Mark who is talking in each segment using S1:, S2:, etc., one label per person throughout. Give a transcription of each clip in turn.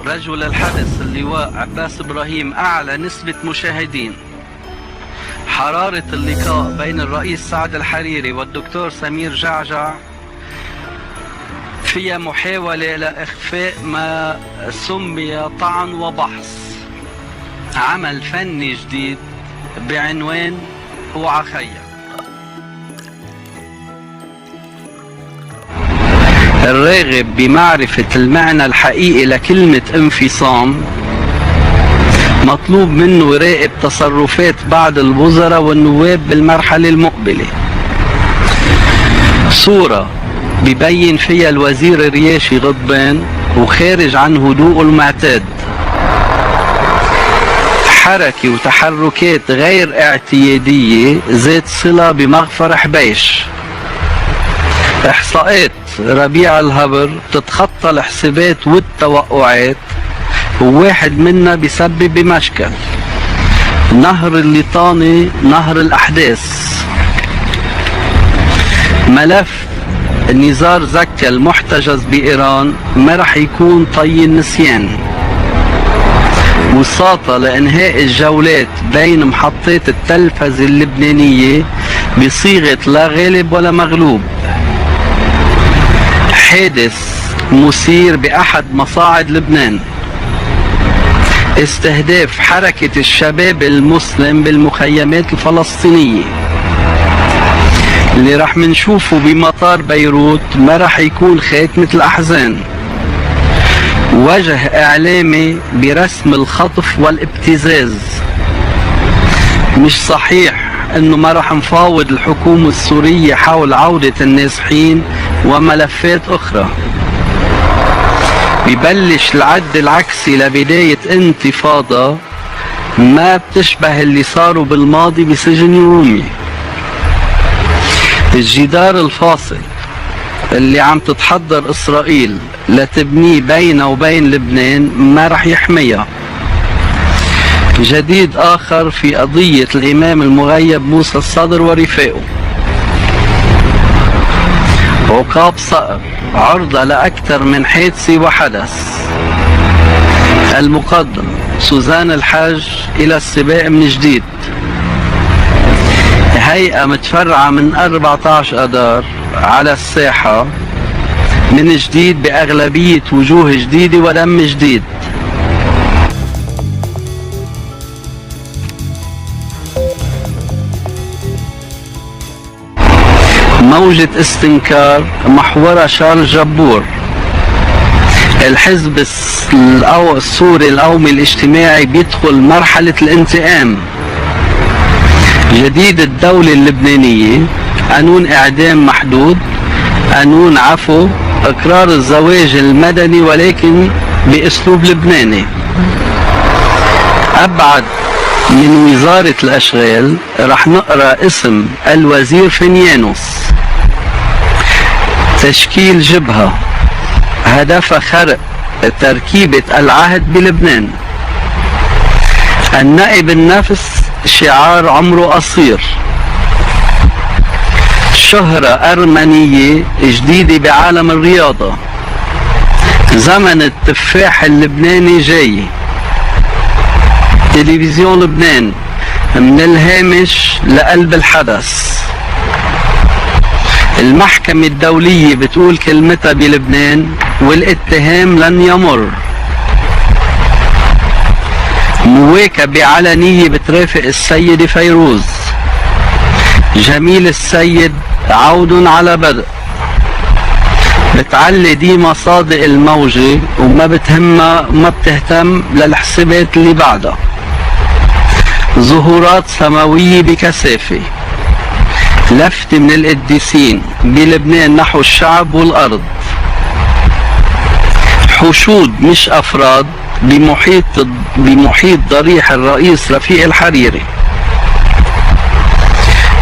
S1: رجل الحدث اللواء عباس إبراهيم أعلى نسبة مشاهدين. حرارة اللقاء بين الرئيس سعد الحريري والدكتور سمير جعجع فيها محاولة لإخفاء ما سمي طعن وبحث. عمل فني جديد بعنوان اوعى خيا. الراغب بمعرفة المعنى الحقيقي لكلمة انفصام مطلوب منه يراقب تصرفات بعض الوزراء والنواب بالمرحلة المقبلة. صورة ببين فيها الوزير الرياشي غضبان وخارج عن هدوءه المعتاد. حركة وتحركات غير اعتيادية ذات صلة بمغفر حبيش. إحصاءات ربيع الهبر تتخطى الحسابات والتوقعات، وواحد منا بيسبب بمشكل. نهر الليطاني نهر الأحداث. ملف نزار زكا المحتجز بإيران ما رح يكون طي النسيان. وساطة لإنهاء الجولات بين محطات التلفزة اللبنانية بصيغة لا غالب ولا مغلوب. حادث مثير بأحد مصاعد لبنان. استهداف حركة الشباب المسلم بالمخيمات الفلسطينية. اللي رح منشوفه بمطار بيروت ما رح يكون خاتمة الأحزان. وجه إعلامي برسم الخطف والابتزاز. مش صحيح انه ما رح نفاوض الحكومة السورية حول عودة النازحين وملفات اخرى. ببلش العد العكسي لبداية انتفاضة ما بتشبه اللي صاروا بالماضي بسجن رومي. الجدار الفاصل اللي عم تتحضر اسرائيل لتبنيه بينه وبين لبنان ما رح يحميها. جديد آخر في قضية الإمام المغيب موسى الصدر ورفاقه. عقاب صقر عرضة لأكثر من حادثة وحدث. المقدم سوزان الحاج إلى السباق من جديد. هيئة متفرعة من 14 أدار على الساحة من جديد بأغلبية وجوه جديدة ودم جديد. موجة استنكار محورها شارل جبور. الحزب السوري القومي الاجتماعي بيدخل مرحلة الانتقام. جديد الدولة اللبنانية، قانون اعدام محدود، قانون عفو، اقرار الزواج المدني ولكن باسلوب لبناني. ابعد من وزارة الاشغال رح نقرأ اسم الوزير فينيانوس. تشكيل جبهة هدفها خرق تركيبة العهد بلبنان. النائب النفس شعار عمره قصير. شهرة أرمنية جديدة بعالم الرياضة. زمن التفاح اللبناني جاي. تلفزيون لبنان من الهامش لقلب الحدث. المحكمة الدولية بتقول كلمتها بلبنان والاتهام لن يمر. مواكبة علنية بترافق السيدة فيروز. جميل السيد عود على بدء. بتعلي ديما صادق الموجة وما بتهمها وما بتهتم للحسابات اللي بعدها. ظهورات سماوية بكثافة. لفتة من القديسين بلبنان نحو الشعب والأرض. حشود مش أفراد بمحيط ضريح الرئيس رفيق الحريري.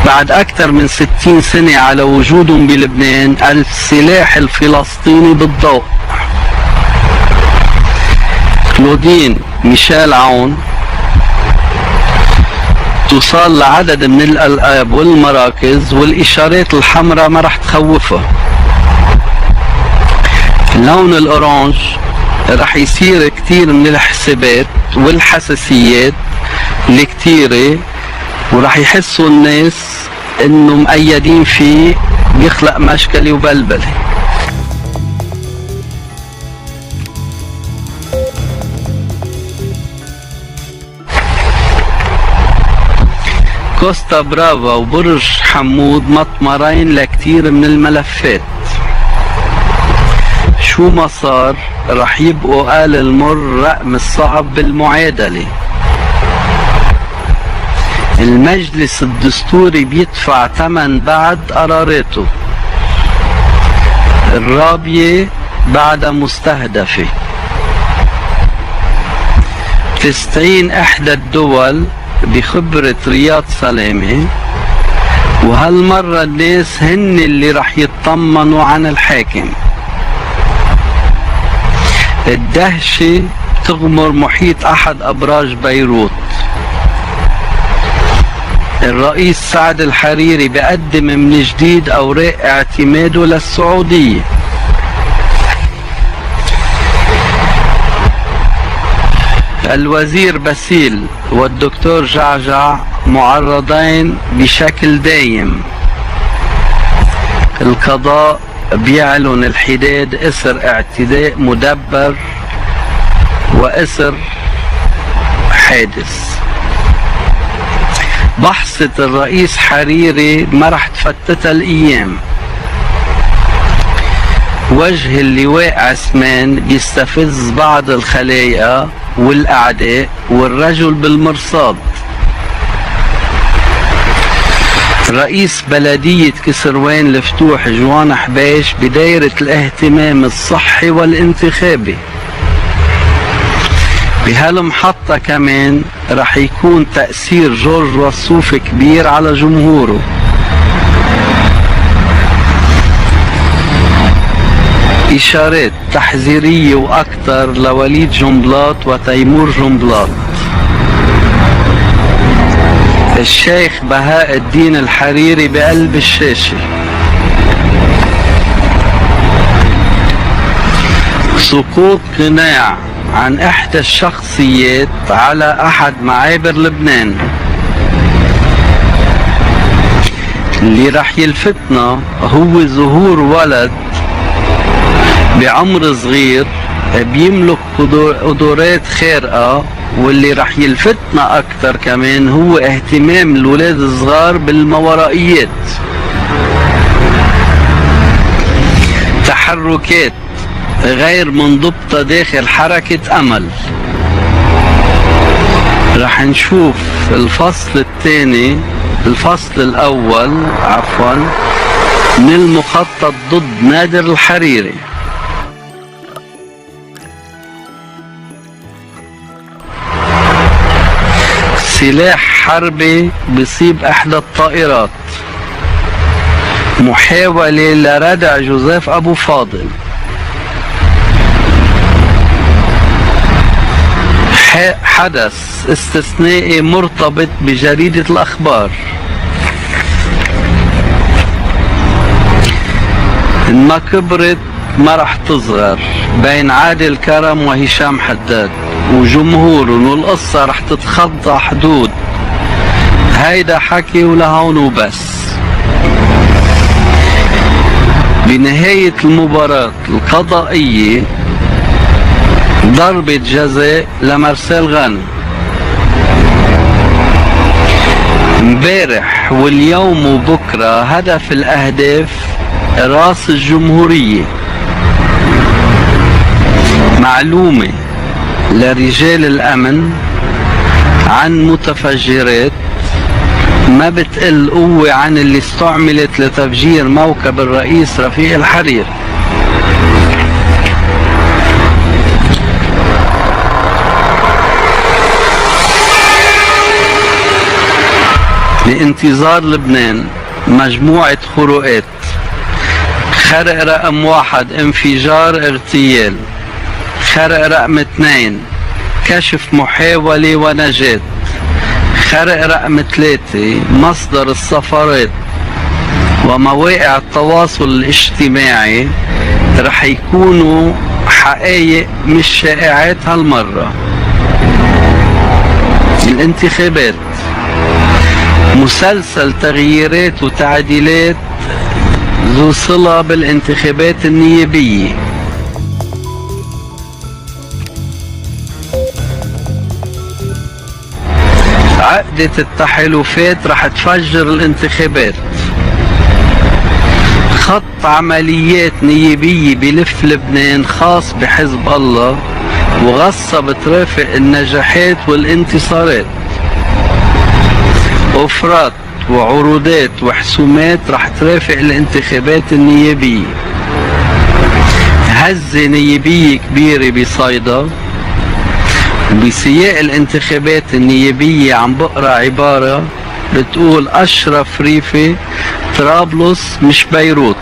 S1: بعد أكثر من 60 سنة على وجودهم بلبنان، السلاح الفلسطيني بالضوء. كلودين ميشيل عون توصل لعدد من الألقاب والمراكز، والإشارات الحمراء ما رح تخوفها. لون الأورانج رح يصير كتير من الحسابات والحساسيات الكتيرة، ورح يحسوا الناس انه مقيدين فيه، بيخلق مشكلة وبلبلة. كوستا برافا وبرج حمود مطمرين لكتير من الملفات. شو ما صار رح يبقوا آل المر رقم الصعب بالمعادلة. المجلس الدستوري بيدفع ثمن بعد قراراته. الرابية بعدها مستهدفة. تستعين إحدى الدول بخبرة رياض سلامة، وهالمرة الناس هن اللي رح يطمنوا عن الحاكم. الدهشة تغمر محيط أحد أبراج بيروت. الرئيس سعد الحريري بيقدم من جديد أوراق اعتماده للسعودية. الوزير باسيل والدكتور جعجع معرضين بشكل دايم. القضاء بيعلن الحداد إثر اعتداء مدبر وإثر حادث. بحثة الرئيس حريري ما رح تفتتها الأيام. وجه اللواء عثمان بيستفز بعض الخلايا والأعداء والرجل بالمرصاد. رئيس بلدية كسروان الفتوح جوان حباش بدايرة الاهتمام الصحي والانتخابي. بهالمحطة كمان رح يكون تأثير جورج وصوف كبير على جمهوره. إشارات تحذيرية وأكثر لوليد جنبلاط وتيمور جنبلاط. الشيخ بهاء الدين الحريري بقلب الشاشة. سقوط قناع عن إحدى الشخصيات على أحد معابر لبنان. اللي رح يلفتنا هو ظهور ولد بعمر صغير بيملك قدرات خارقة، واللي رح يلفتنا أكثر كمان هو اهتمام الولاد الصغار بالماورائيات. تحركات غير منضبطة داخل حركة أمل. رح نشوف الفصل الأول من المخطط ضد نادر الحريري. سلاح حربي بيصيب احدى الطائرات. محاولة لردع جوزيف ابو فاضل. حدث استثنائي مرتبط بجريدة الاخبار. ما كبرت ما رح تصغر بين عادل كرم وهشام حداد وجمهورهم، والقصة رح تتخطى حدود. هيدا حكي ولهون وبس. بنهاية المباراة القضائية ضربة جزاء لمارسيل غانم. امبارح واليوم وبكرة هدف الأهداف راس الجمهورية. معلومة لرجال الأمن عن متفجرات ما بتقل قوة عن اللي استعملت لتفجير موكب الرئيس رفيق الحريري. لانتظار لبنان مجموعة خروقات. خرق رقم 1 انفجار اغتيال. خرق رقم 2 كشف محاولة ونجاة. خرق رقم 3 مصدر السفارات. ومواقع التواصل الاجتماعي رح يكونوا حقائق مش شائعات هالمرة. الانتخابات مسلسل تغييرات وتعديلات ذو صلة بالانتخابات النيابية. عقدة التحالفات رح تفجر الانتخابات. خط عمليات نيابية بلف لبنان خاص بحزب الله وغصة بترافق النجاحات والانتصارات. أوفرات وعروضات وحسومات رح ترافق الانتخابات النيابية. هزة نيابية كبيرة بصيدا. بسياق الانتخابات النيابية عم بقرأ عبارة بتقول أشرف ريفي طرابلس مش بيروت.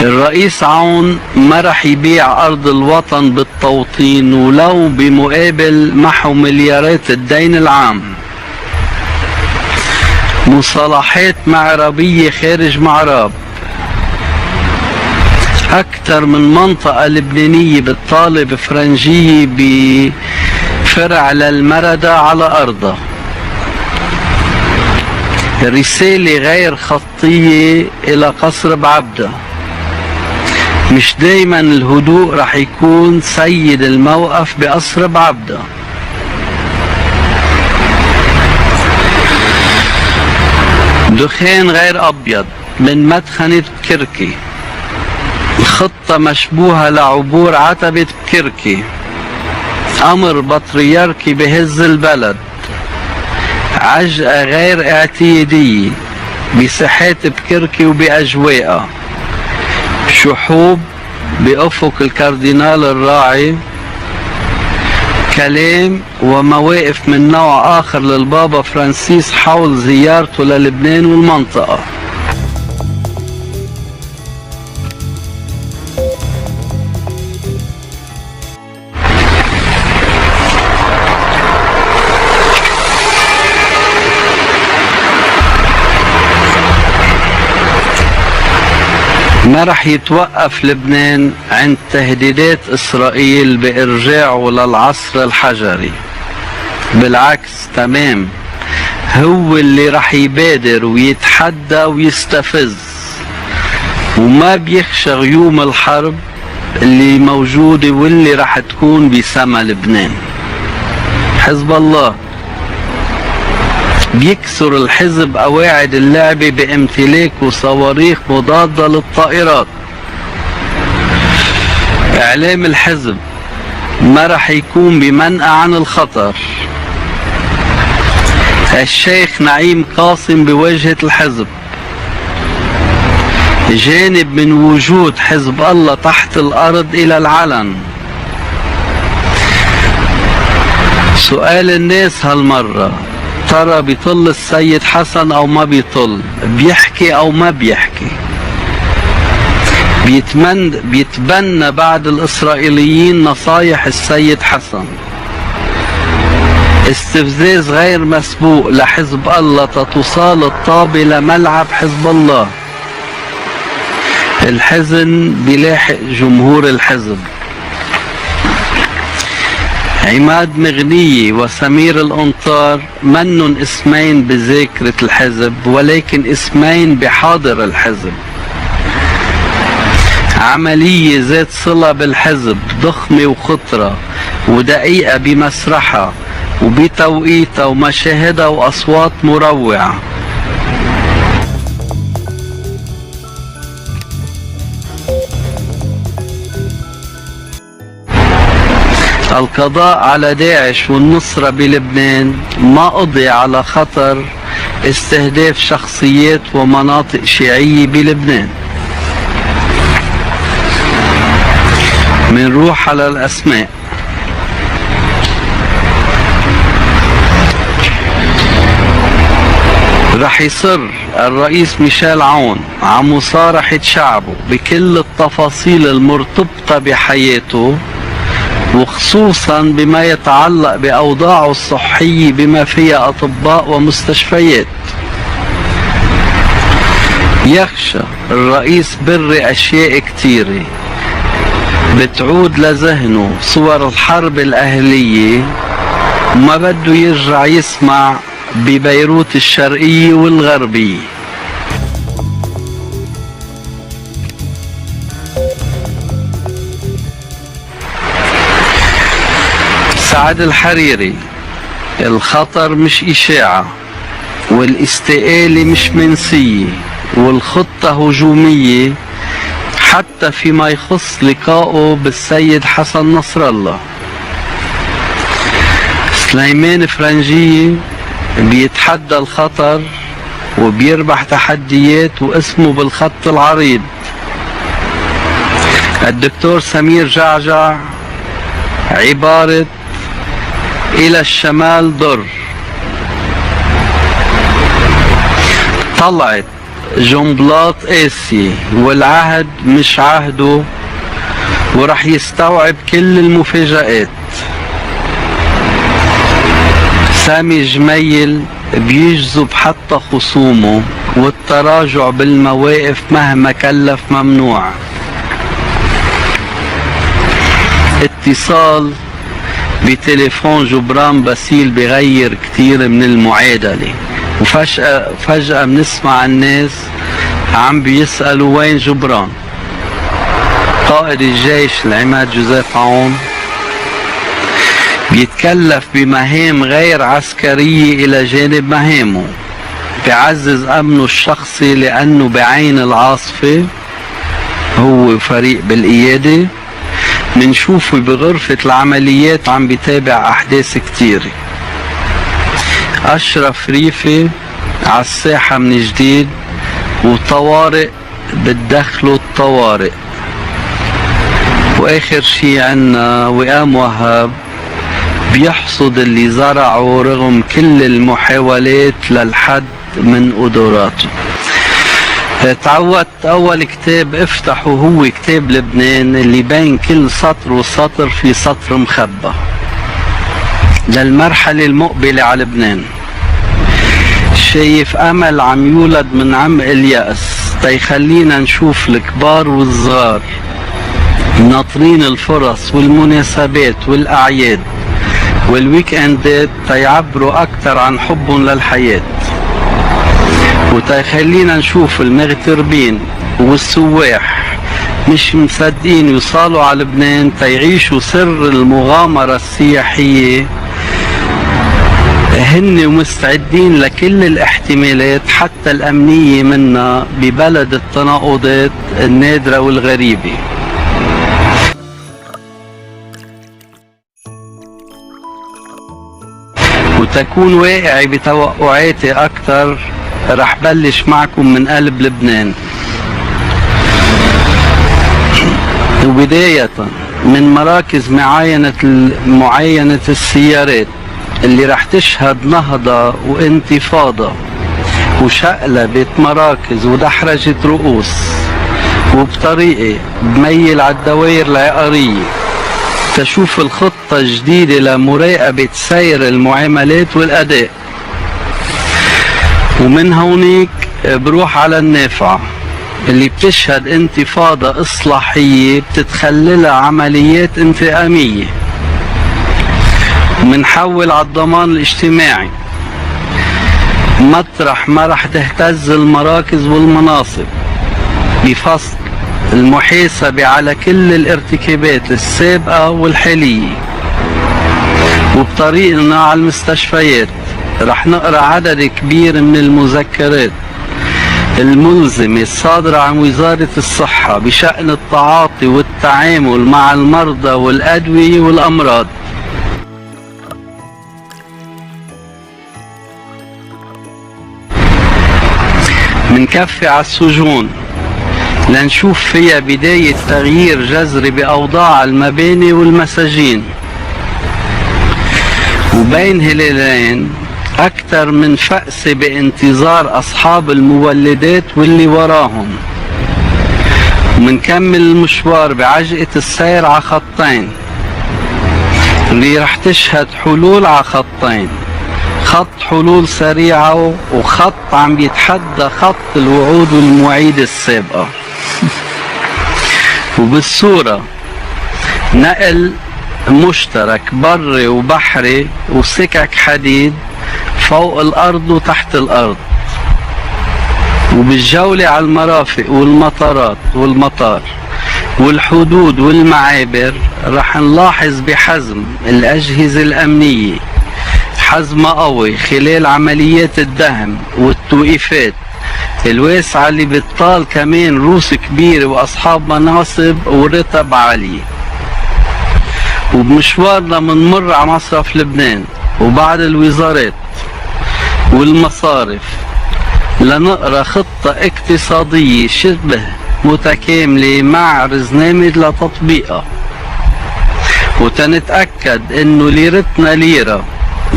S1: الرئيس عون ما رح يبيع أرض الوطن بالتوطين ولو بمقابل محو مليارات الدين العام. مصالحات معربية خارج معراب. أكثر من منطقة لبنانية بتطالب فرنجية بفرع للمردة على أرضها. رسالة غير خطية إلى قصر بعبدة. مش دايما الهدوء رح يكون سيد الموقف بقصر بعبدة. دخان غير أبيض من مدخنة بكركي. الخطة مشبوهة لعبور عتبة بكركي. أمر بطريركي بهز البلد. عجقة غير اعتيادية بساحات بكركي وبأجواءها. شحوب بأفق الكاردينال الراعي. كلام ومواقف من نوع آخر للبابا فرانسيس حول زيارته للبنان والمنطقة. ما رح يتوقف لبنان عند تهديدات إسرائيل بإرجاعه للعصر الحجري. بالعكس تمام، هو اللي رح يبادر ويتحدى ويستفز وما بيخشى غيوم الحرب اللي موجودة واللي رح تكون بسما لبنان. حزب الله بيكسر الحزب قواعد اللعبة بامتلاكه صواريخ مضادة للطائرات. اعلام الحزب ما رح يكون بمنأى عن الخطر. الشيخ نعيم قاسم بواجهة الحزب. جانب من وجود حزب الله تحت الأرض إلى العلن. سؤال الناس هالمرة، ترى بيطل السيد حسن او ما بيطل؟ بيحكي او ما بيحكي؟ بيتبنى بعد الاسرائيليين نصايح السيد حسن. استفزاز غير مسبوق لحزب الله تتصال الطابة لملعب حزب الله. الحزن بيلاحق جمهور الحزب. عماد مغنية وسمير الأنطار منن اسمين بذاكرة الحزب ولكن اسمين بحاضر الحزب. عملية ذات صلة بالحزب، ضخمة وخطرة ودقيقة بمسرحها وبتوقيتها ومشاهدها وأصوات مروعة. القضاء على داعش والنصرة بلبنان ما قضي على خطر استهداف شخصيات ومناطق شيعية بلبنان. منروح على الأسماء. رح يصر الرئيس ميشيل عون عم مصارحة شعبه بكل التفاصيل المرتبطة بحياته وخصوصا بما يتعلق بأوضاعه الصحية بما فيها أطباء ومستشفيات. يخشى الرئيس بري أشياء كتيرة بتعود لذهنه صور الحرب الأهلية، وما بده يرجع يسمع ببيروت الشرقية والغربية. سعد الحريري: الخطر مش إشاعة، والاستقالة مش منسية، والخطة هجومية حتى فيما يخص لقائه بالسيد حسن نصر الله. سليمان فرنجية: بيتحدى الخطر وبيربح تحديات واسمه بالخط العريض. الدكتور سمير جعجع: عبارة إلى الشمال ضر. طلعت جنبلاط قاسي والعهد مش عهده، ورح يستوعب كل المفاجآت. سامي جميل: بيجذب حتى خصومه، والتراجع بالمواقف مهما كلف ممنوع. اتصال بتليفون جبران باسيل بغير كتير من المعادلة، وفجأة بنسمع الناس عم بيسألوا وين جبران. قائد الجيش العماد جوزيف عون: بيتكلف بمهام غير عسكرية إلى جانب مهامه، بيعزز أمنه الشخصي لأنه بعين العاصفة هو فريق بالقيادة. منشوفه بغرفة العمليات عم بيتابع أحداث كتيرة. أشرف ريفي: على الساحة من جديد، وطوارئ بتدخلوا الطوارئ. وآخر شي عنا وئام وهاب: بيحصد اللي زرعه رغم كل المحاولات للحد من قدراته. تعودت أول كتاب افتحه هو كتاب لبنان، اللي بين كل سطر وسطر في سطر مخبى للمرحلة المقبلة على لبنان. شايف أمل عم يولد من عمق اليأس تيخلينا نشوف الكبار والصغار ناطرين الفرص والمناسبات والأعياد والويك اندات تيعبروا أكتر عن حبهم للحياة، وتيخلينا نشوف المغتربين والسواح مش مصدقين يوصلوا على لبنان تيعيشوا سر المغامرة السياحية، هن مستعدين لكل الاحتمالات حتى الأمنية منا ببلد التناقضات النادرة والغريبة. وتكون واقعي بتوقعاتي أكتر، رح بلش معكم من قلب لبنان. وبداية من مراكز معاينة السيارات اللي رح تشهد نهضة وانتفاضة وشقلبة مراكز ودحرجة رؤوس، وبطريقة بميل على الدوائر العقارية تشوف الخطة الجديدة لمراقبة سير المعاملات والأداء. ومن هونيك بروح على النافعة اللي بتشهد انتفاضة إصلاحية بتتخللها عمليات انتقامية. ومنحول على الضمان الاجتماعي مطرح ما رح تهتز المراكز والمناصب بفصل المحاسبة على كل الارتكابات السابقة والحالية. وبطريقنا على المستشفيات رح نقرأ عدد كبير من المذكرات الملزمة الصادرة عن وزارة الصحة بشأن التعاطي والتعامل مع المرضى والأدوية والأمراض. منكفي على السجون لنشوف فيها بداية تغيير جذري بأوضاع المباني والمساجين. وبين هلالين أكثر من فأس بانتظار أصحاب المولدات واللي وراهم. ومنكمل المشوار بعجقة السير على خطين، اللي رح تشهد حلول على خطين، خط حلول سريعة وخط عم بيتحدى خط الوعود والمواعيد السابقة. وبالصورة نقل مشترك بري وبحري وسكك حديد فوق الأرض وتحت الأرض. وبالجولة على المرافق والمطارات والمطار والحدود والمعابر رح نلاحظ بحزم الأجهزة الأمنية، حزم قوي خلال عمليات الدهم والتوقيفات الواسعة اللي بتطال كمان روس كبيرة وأصحاب مناصب ورتب عالية. وبمشوارنا منمر على مصرف لبنان وبعض الوزارات والمصارف لنقرأ خطة اقتصادية شبه متكاملة مع برنامج لتطبيقها، وتنتأكد انه ليرتنا ليرة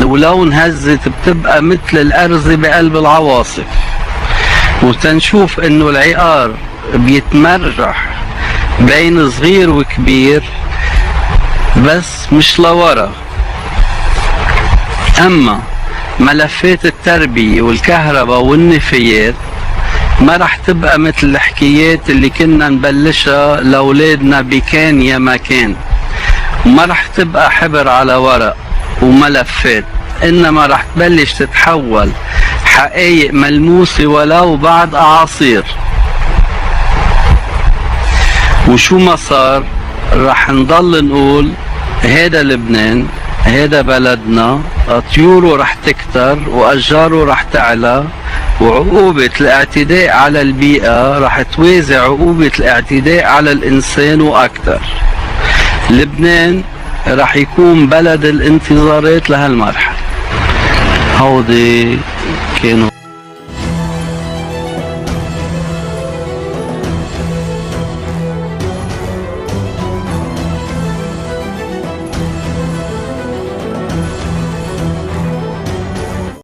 S1: ولو انهزت بتبقى مثل الأرز بقلب العواصف، وتنشوف انه العقار بيتمرجح بين صغير وكبير بس مش لورا. اما ملفات التربية والكهرباء والنفايات ما رح تبقى مثل الحكايات اللي كنا نبلشها لأولادنا بكان يا مكان، وما رح تبقى حبر على ورق وملفات، إنما رح تبلش تتحول حقائق ملموسة ولو بعد أعاصير. وشو ما صار رح نضل نقول هيدا لبنان، هيدا بلدنا، طيوره رح تكتر وأشجاره رح تعلى، وعقوبة الاعتداء على البيئة رح توازي عقوبة الاعتداء على الإنسان وأكثر. لبنان رح يكون بلد الانتظارات لهالمرحلة. هودي كانوا